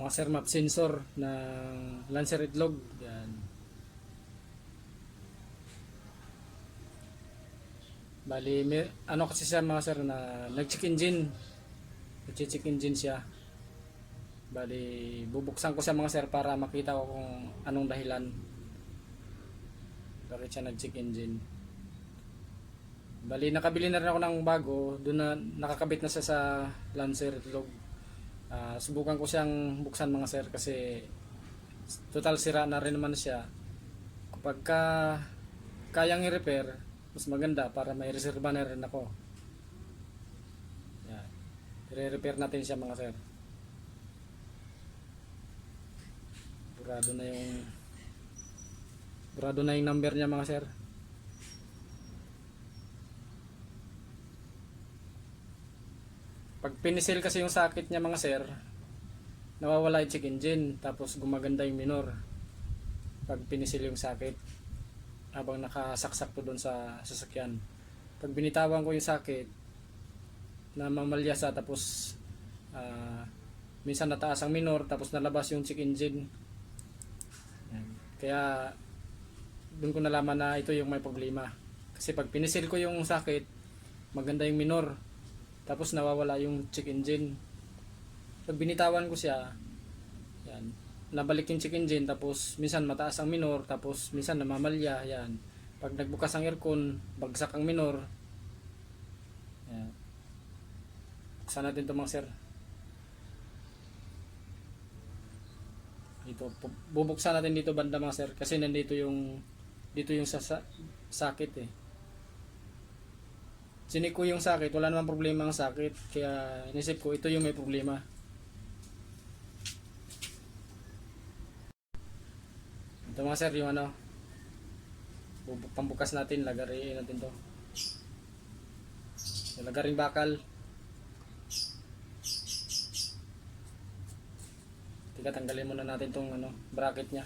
mga sir map sensor ng Lancer itlog. Yan. Bali, ano kasi siya mga sir na nag-check engine. Nag-check engine siya. Bali, bubuksan ko siya mga sir para makita ko kung anong dahilan. Bakit siya nag-check engine. Bali, nakabili na rin ako ng bago. Doon na nakakabit na siya sa Lancer itlog. Subukan ko siyang buksan mga sir kasi total sira na rin naman siya. Kapag kayang i-repair, mas maganda para may reserva na rin ako. Yan. I-repair natin siya mga sir. Burado na yung number niya mga sir. Pag pinisil kasi yung socket niya mga sir, nawawala yung check engine tapos gumaganda yung minor pag pinisil yung socket habang nakasaksak to doon sa sasakyan. Pag binitawan ko yung socket na mamalyasa tapos minsan nataas ang minor tapos nalabas yung check engine. Kaya doon ko nalaman na ito yung may problema. Kasi pag pinisil ko yung socket, maganda yung minor tapos nawawala yung check engine. Pag binitawan ko siya, yan, nabalik yung check engine tapos minsan mataas ang minor tapos minsan namamalya. Yan. Pag nagbukas ang aircon, bagsak ang minor. Yan. Buksan natin ito mga sir. Dito, bubuksan natin dito banda mga sir kasi nandito yung sakit eh. Sinik ko yung sakit, wala namang problema ang sakit, kaya inisip ko ito yung may problema. Ito mga sir yung ano, pambukas natin, lagarin natin to. Lagaring bakal. Tika, tanggalin muna natin tong ano, bracket nya.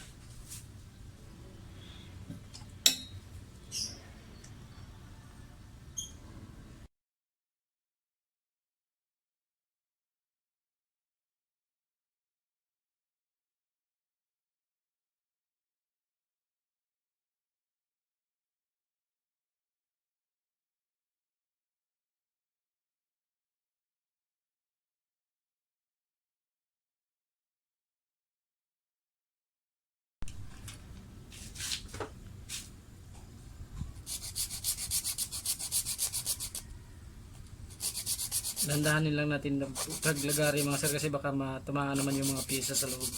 Dandahanin lang natin paglagari mga sir kasi baka matamaan naman yung mga pyesa sa loob.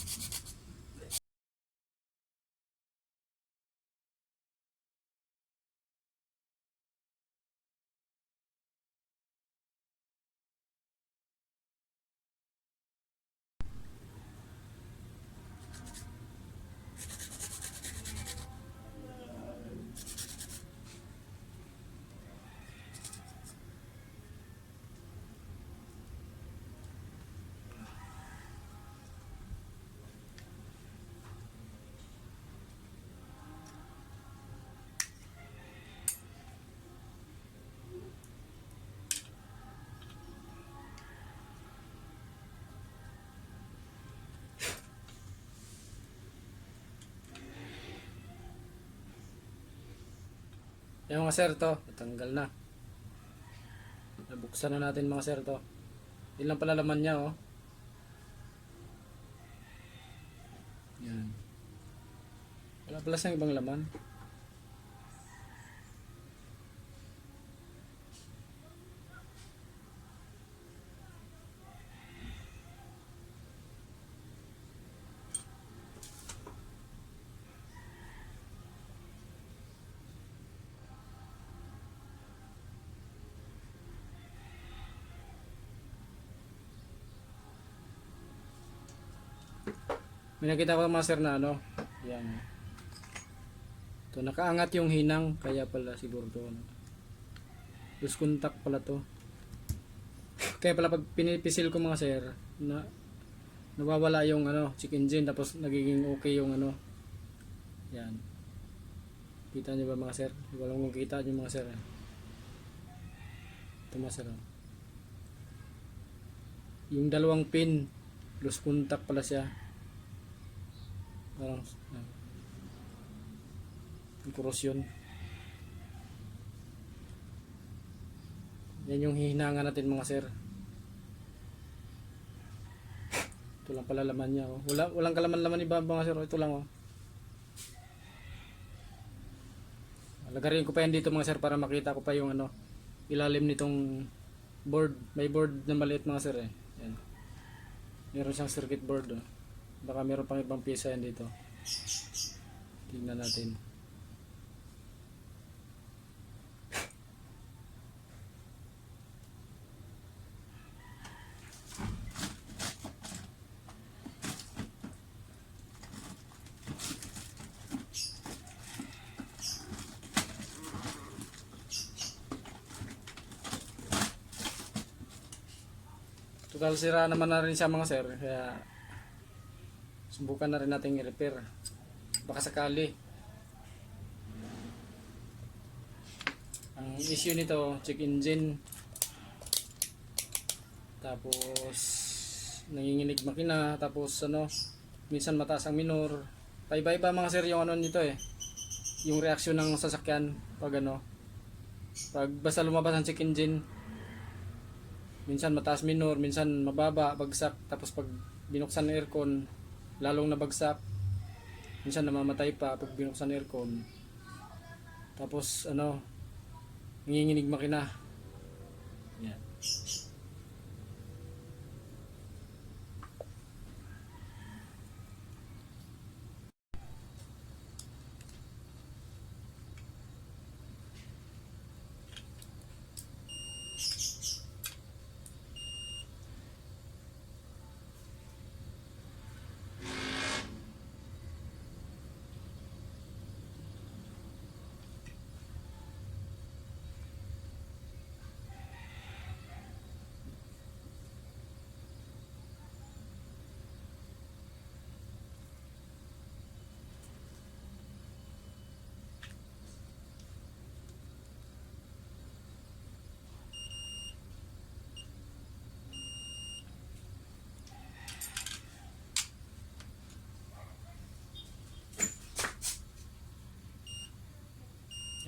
Yung mga sir to, natanggal na. Nabuksan na natin mga sir to. Yun lang pala laman niya oh. Yan. Wala pala siyang ibang laman. May nakita ko mga sir na ano. Yan. To nakaangat yung hinang kaya pala siguro to ano. Loose contact pala to. Kaya pala pag pinipisil ko mga sir na nawawala yung ano, check engine tapos nagiging okay yung ano. Yan. Kita niyo ba mga sir? Walang makita niyo mga sir. Ito mga sir. Yung dalawang pin Loose contact pala siya. Parang korosyon. Yan yung hihinangan natin mga sir. Ito lang pala laman niya. Oh. Walang kalaman-laman iba mga sir. Ito lang. Oh. Lagarin ko pa yan dito mga sir para makita ko pa yung ano, ilalim nitong board. May board na maliit mga sir eh. Yan. Meron siyang circuit board. Oh. Baka meron pang ibang pisa yan dito. Tingnan natin. Total sira naman na rin siya mga sir. Kaya subukan na rin natin i-repair. Baka sakali. Ang issue nito, check engine. Tapos nanginginig makina. Tapos ano, minsan mataas ang minor. Paiba-iba mga sir yung ano nito eh. Yung reaksyon ng sasakyan pag ano. Pag basta lumabas ang check engine. Minsan mataas minor, minsan mababa, bagsak. Tapos pag binuksan ng aircon, lalong nabagsak. Minsan namamatay pa pag binuksan ng aircon. Tapos ano, nanginginig makina. Yan.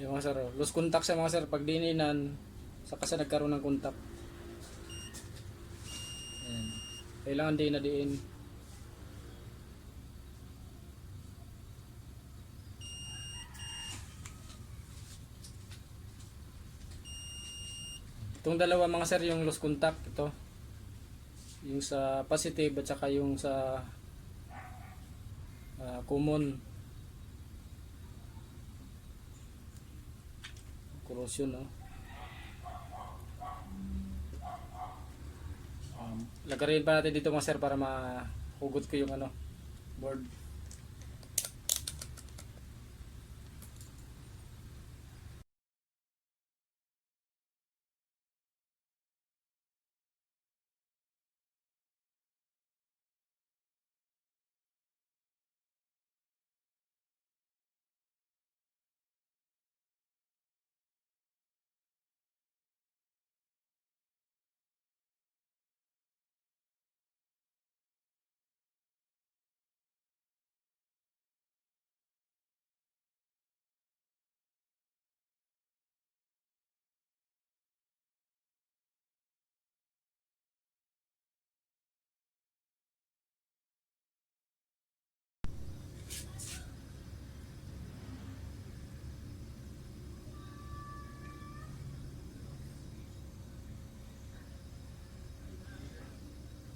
Yung mga sir, loose contact siya mga sir. Pag dininan, saka siya nagkaroon ng contact. Ayan. Kailangan din na diin. Itong dalawa mga sir, yung loose contact, ito. Yung sa positive at saka yung sa common. Corrosion, no? Lagarin pa natin dito mga sir para mahugot ko yung ano, board.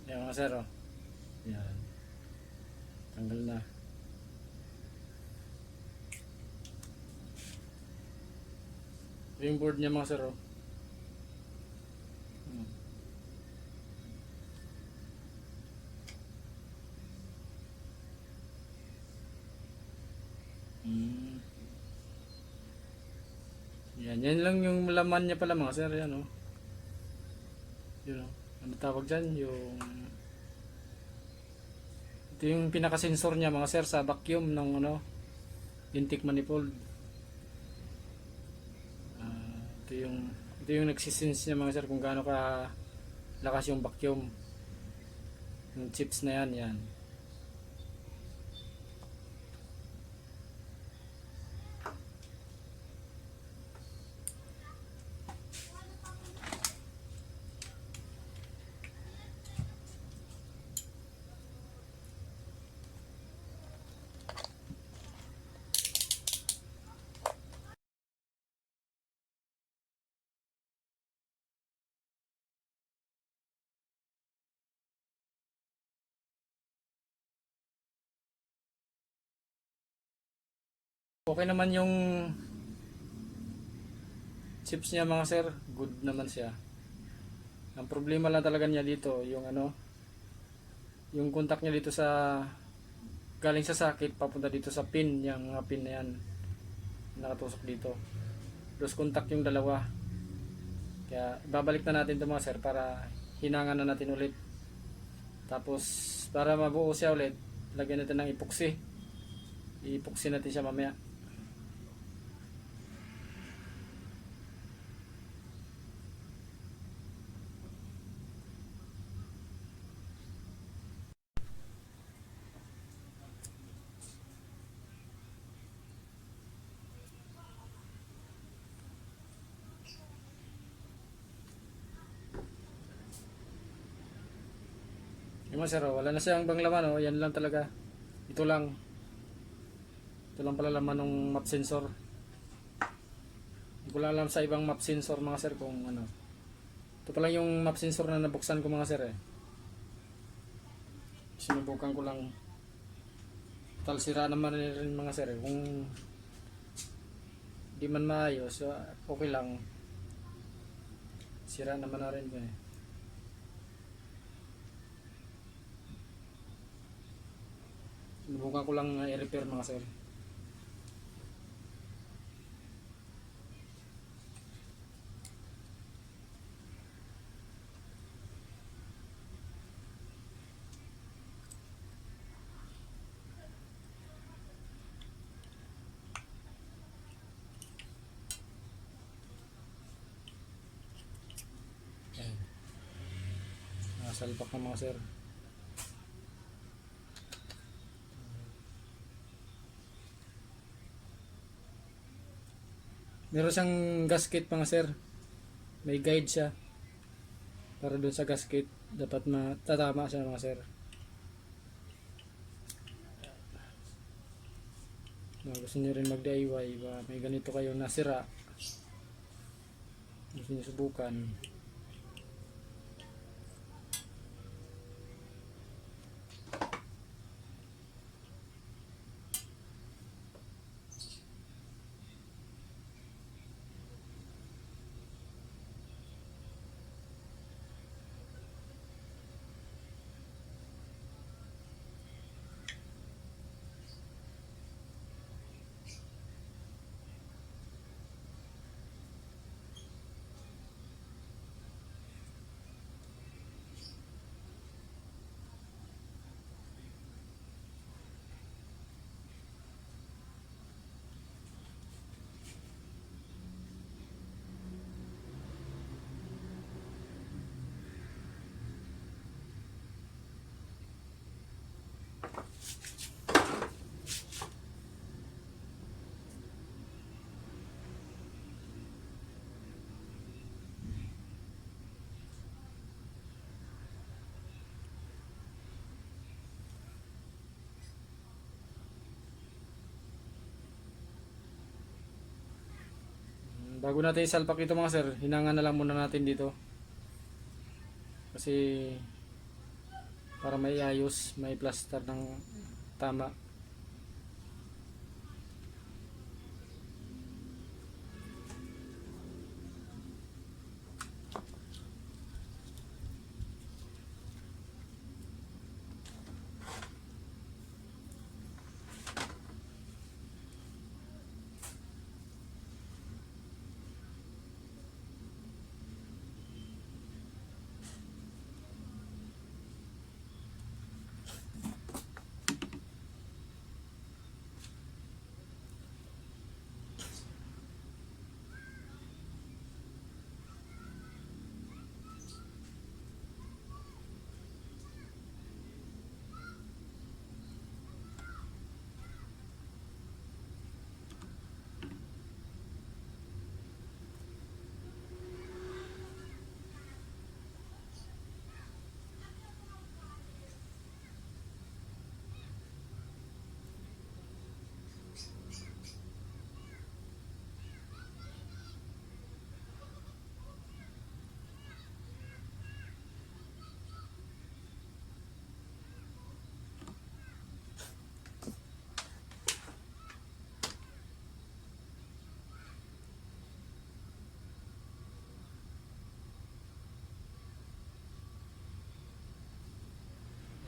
Yan mga sir, oh. Yan. Tanggal na. Yung board niya mga sir, oh. Yan lang yung laman niya pala mga sir, yan oh. Yun oh. Ano tawag dyan? Ito yung pinaka-sensor niya mga sir sa vacuum ng ano, intake manifold. Ito yung nagsisense niya mga sir kung gaano ka lakas yung vacuum. Yung chips na yan, yan. Okay naman yung chips niya mga sir, good naman siya. Ang problema lang talaga niya dito, yung ano, yung contact niya dito sa galing sa sakit papunta dito sa pin, yung mga pin na yan nakatusok dito. Loose contact yung dalawa. Kaya babalik na natin ito mga sir para hinangan na natin ulit. Tapos para mabuo siya ulit, lagyan natin ng epoxy. I-epoxy natin siya mamaya. Yung mga sir, oh, wala na siyang ibang laman, oh. Yan lang talaga. Ito lang. Ito lang pala laman ng map sensor. Hindi ko lang alam sa ibang map sensor mga sir kung ano. Ito pala yung map sensor na nabuksan ko mga sir eh. Sinubukan ko lang. Tal sira naman rin mga sir eh. Kung di man maayos, okay lang. Sira naman na rin eh. Sinubukan ko lang i-repair mga sir. Ayan. Nakasalpak na mga sir. Meron siyang gasket mga sir. May guide siya. Para doon sa gasket, dapat matatama siya mga sir. Gusto niyo rin mag-DIY, may ganito kayong nasira. Gusto niyo subukan. Bago natin isalpak ito mga sir, hinangan na lang muna natin dito. Kasi para may ayos, may plaster ng tama.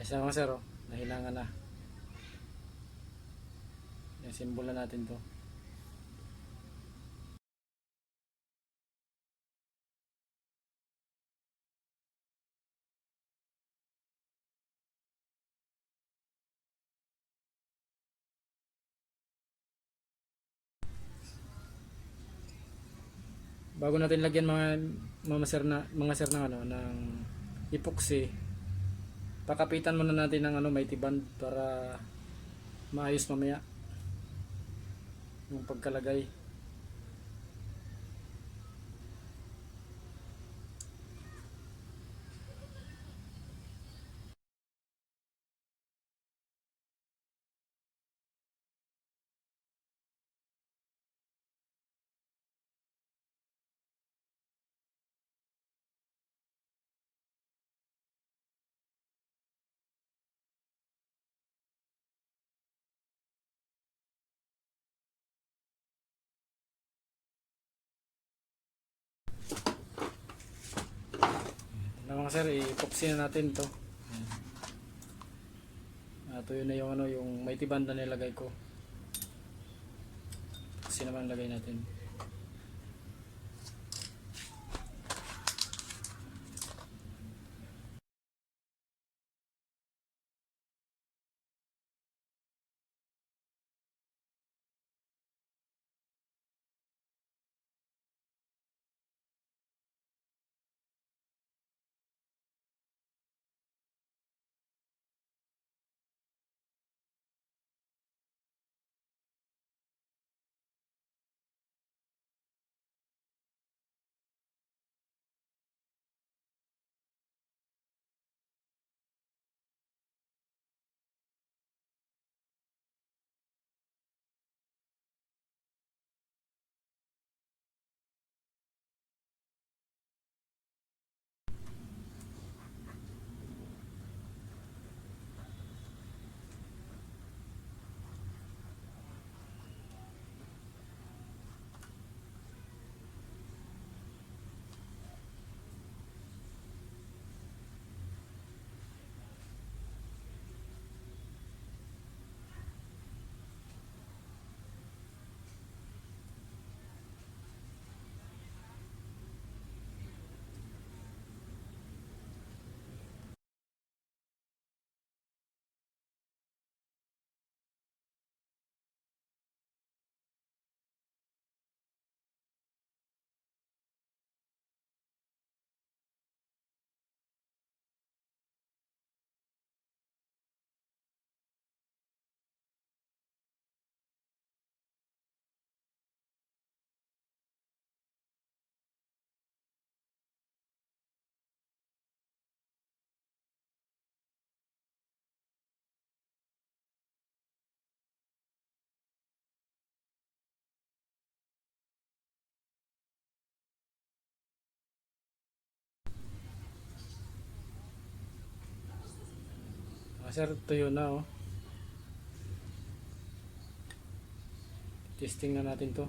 Ayos na mga sir, oh. Nahilangan na. Yan, simbolan natin to. Bago natin lagyan mga sir ng ano ng epoxy, pakapitan muna natin ng ano mighty band para maayos mamaya yung pagkalagay. Na mga sir, i-epoxy na natin to. Tuyo na yung ano yung mighty band na nilagay ko. Epoxy naman lagay natin. Sir, tuyo na oh. Testing na natin to.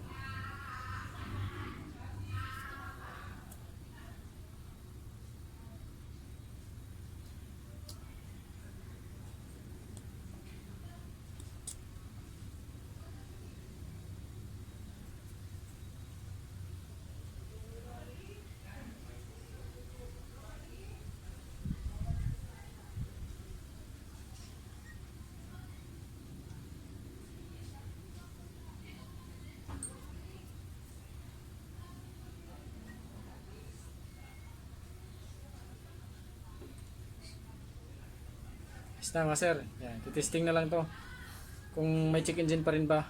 Basta mga sir, yan, titesting na lang to kung may check engine pa rin ba.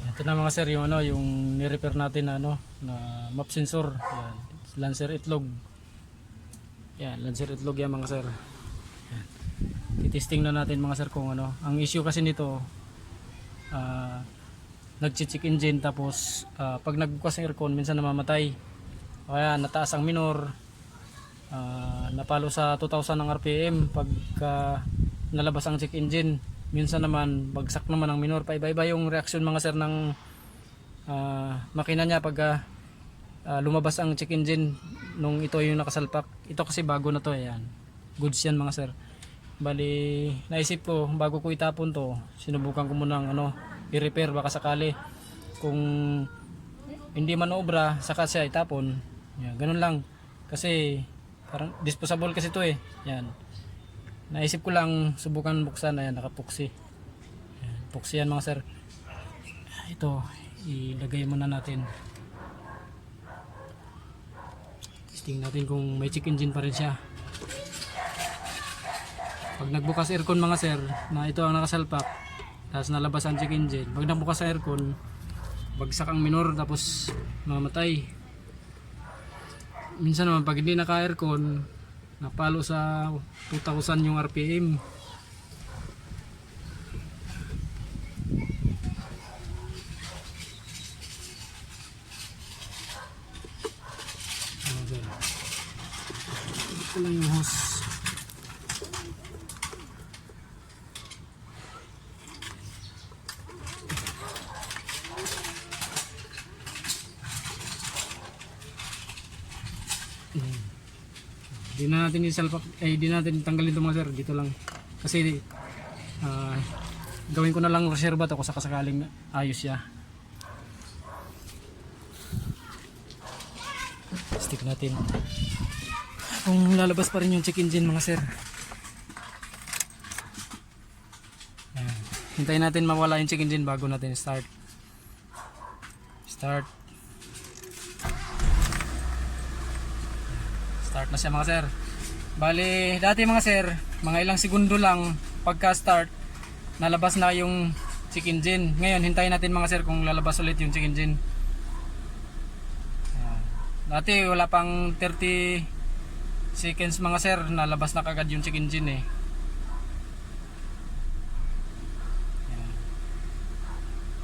Ito na mga sir yung ano, yung ni-repair natin na ano, na map sensor. Yan, Lancer itlog. Yan, Lancer itlog yan mga sir. Yan. Titesting na natin mga sir kung ano. Ang issue kasi nito, nag-check engine tapos pag nagbukas ng aircon minsan namamatay. Kaya nataas ang minor. Napalo sa 2,000 ng RPM pagka nalabas ang check engine. Minsan naman bagsak naman ang minor. Paiba-iba yung reaksyon mga sir ng makina niya pag lumabas ang check engine. nung ito yung nakasalpak. Ito kasi bago na to, ayan. Goods yan mga sir. Bali, naisip ko bago ko itapon to, sinubukan ko munang i-repair baka sakali. Kung hindi man obra, saka siya itapon. Yan, ganun lang. Kasi parang disposable kasi to eh. Yan. Naisip ko lang subukan buksan, ayan, nakapuksi. Yan, puksi yan mga sir. Ito, ilagay muna natin. Testing natin kung may check engine pa rin siya. Pag nagbukas aircon mga sir, na ito ang nakasalpak, tapos nalabas ang check engine. Pag nagbukas sa aircon, bagsak ang minor tapos mamatay. Minsan naman pag hindi naka aircon, napalo sa 2,000 yung RPM. Ito lang yung hose. Di na natin isalpak, di natin tanggalin ito mga sir, dito lang. Kasi gawin ko na lang reserva to kung sakasakaling ayos siya. Stick natin. Kung lalabas pa rin yung check engine mga sir. Ayan. Hintayin natin mawala yung check engine bago natin start. Start na siya mga sir. Bali, dati mga sir, mga ilang segundo lang pagka start, nalabas na yung check engine. Ngayon, hintayin natin mga sir kung lalabas ulit yung check engine. Dati wala pang 30 seconds mga sir, nalabas na kagad yung check engine eh.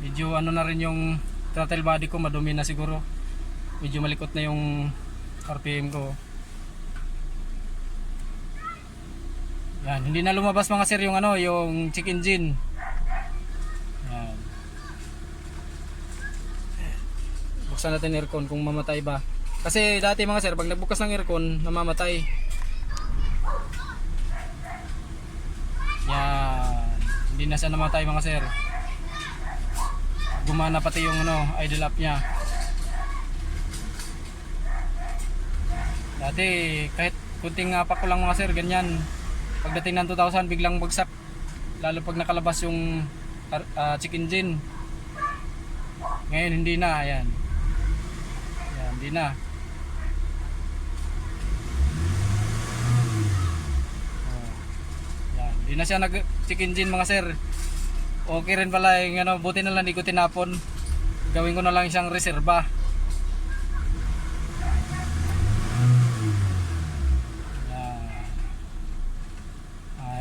Medyo na rin yung throttle body ko, madumi na siguro. Medyo malikot na yung RPM ko. Yan, hindi na lumabas mga sir yung yung check engine. Yan. Buksan natin aircon kung mamatay ba. Kasi dati mga sir, pag nagbukas ng aircon, namamatay. Yan. Hindi na siya namatay mga sir. Gumana pati yung idle up niya. Dati kahit kunting apak ko lang mga sir, ganyan. Pagdating ng 2,000 biglang bagsak, lalo pag nakalabas yung check engine. Ngayon hindi na, ayan. Ayan, hindi na. Ayan, hindi na siya nag check engine mga sir. Okay rin pala yung buti na lang di ko tinapon. Gawin ko na lang siyang reserba.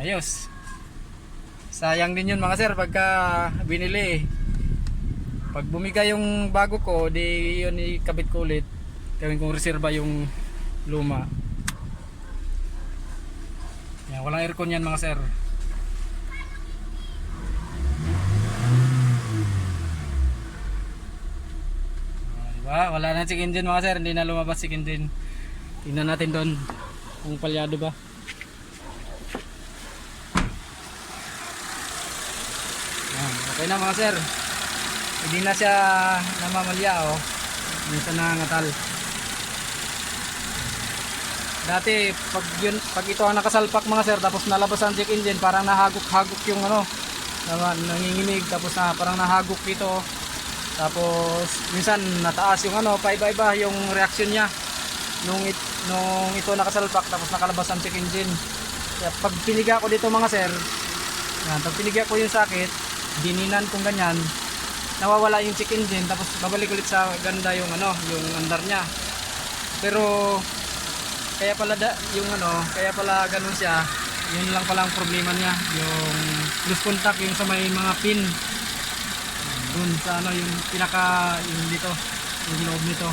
Ayos. Sayang din yun mga sir pagka binili. Pag bumigay yung bago ko, di yun ikabit ko ulit. Gawin kong reserba yung luma. Yan, walang aircon yan mga sir. Diba? Wala na check engine mga sir, hindi na lumabas check engine. Tingnan natin doon kung palyado ba. Okay na mga sir. Hindi na siya namamalya minsan nangangatal. Dati pag ito ang nakasalpak mga sir, tapos nalabas ang check engine, parang nahagok-hagok yung nanginginig, tapos parang nahagok dito. Tapos minsan nataas yung paiba-iba yung reaction niya nung ito nakasalpak tapos nakalabas ang check engine. Kaya pag piniga ko dito mga sir, pag piniga ko yung sakit, dininan kung ganyan, nawawala yung check engine, tapos babalik ulit sa ganda yung yung andar niya. Pero kaya pala kaya pala ganun siya, yun lang pala ang problema niya, yung loose contact yung sa may mga pin dun sa yung pinaka yung dito, yung loob nito.